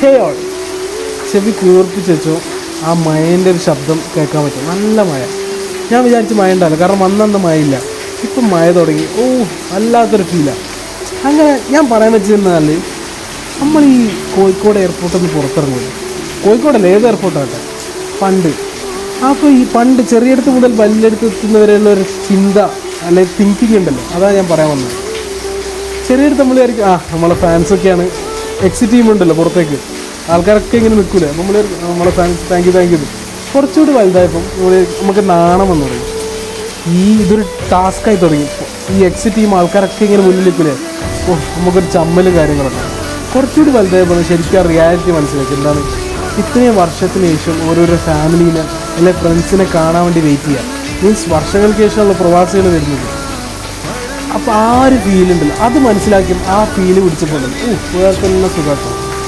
ഹേ all ചെവി കൂർപ്പിച്ച് വെച്ചോ. ആ മഴേൻ്റെ ഒരു ശബ്ദം കേൾക്കാൻ പറ്റും. നല്ല മഴ. ഞാൻ വിചാരിച്ച് മഴ ഉണ്ടാവില്ല, കാരണം വന്നന്ന് മഴയില്ല. ഇപ്പം മഴ തുടങ്ങി. ഓ, വല്ലാത്തൊരു ഫീലാണ്. അങ്ങനെ ഞാൻ പറയാൻ വെച്ചിരുന്നാൽ, നമ്മൾ ഈ കോഴിക്കോട് എയർപോർട്ടിൽ നിന്ന് പുറത്തിറങ്ങുമല്ലോ. കോഴിക്കോടല്ല, ഏത് എയർപോർട്ടാകട്ടെ. പണ്ട് അപ്പോൾ ഈ പണ്ട് ചെറിയടുത്ത് മുതൽ വലിയടുത്ത് എത്തുന്നവരെയുള്ള ഒരു ചിന്ത അല്ലെങ്കിൽ തിങ്കിങ് ഉണ്ടല്ലോ, അതാണ് ഞാൻ പറയാൻ വന്നത്. ചെറിയടുത്ത് നമ്മൾ വിചാരിക്കും, നമ്മളെ ഫാൻസൊക്കെയാണ്, എക്സിറ്റ് ടീമുണ്ടല്ലോ പുറത്തേക്ക്, ആൾക്കാരൊക്കെ ഇങ്ങനെ നിൽക്കൂലേ, നമ്മളെ ഫാൻസ് താങ്ക് യു. കുറച്ചുകൂടി വലുതായപ്പം നമുക്ക് നാണമെന്ന് പറയും. ഇതൊരു ടാസ്ക്കായി തുടങ്ങി. ഈ എക്സിറ്റ് ടീം ആൾക്കാരൊക്കെ ഇങ്ങനെ മുന്നിൽ നിൽക്കൂലേ, നമുക്കൊരു ചമ്മലും കാര്യങ്ങളൊക്കെ. കുറച്ചുകൂടി വലുതായപ്പോൾ ശരിക്കും ആ റിയാലിറ്റി മനസ്സിലാക്കി. എന്താണ്, ഇത്രയും വർഷത്തിന് ശേഷം ഓരോരോ ഫാമിലീനെ അല്ലെങ്കിൽ ഫ്രണ്ട്സിനെ കാണാൻ വേണ്ടി വെയിറ്റ് ചെയ്യുക. മീൻസ് വർഷങ്ങൾക്ക് ശേഷമുള്ള പ്രവാസികൾ വരുന്നത്. അപ്പോൾ ആ ഒരു ഫീലുണ്ടല്ലോ, അത് മനസ്സിലാക്കി ആ ഫീല് പിടിച്ചിട്ടുണ്ടല്ലോ, വേറെ തന്നെ സുഖമാക്കും.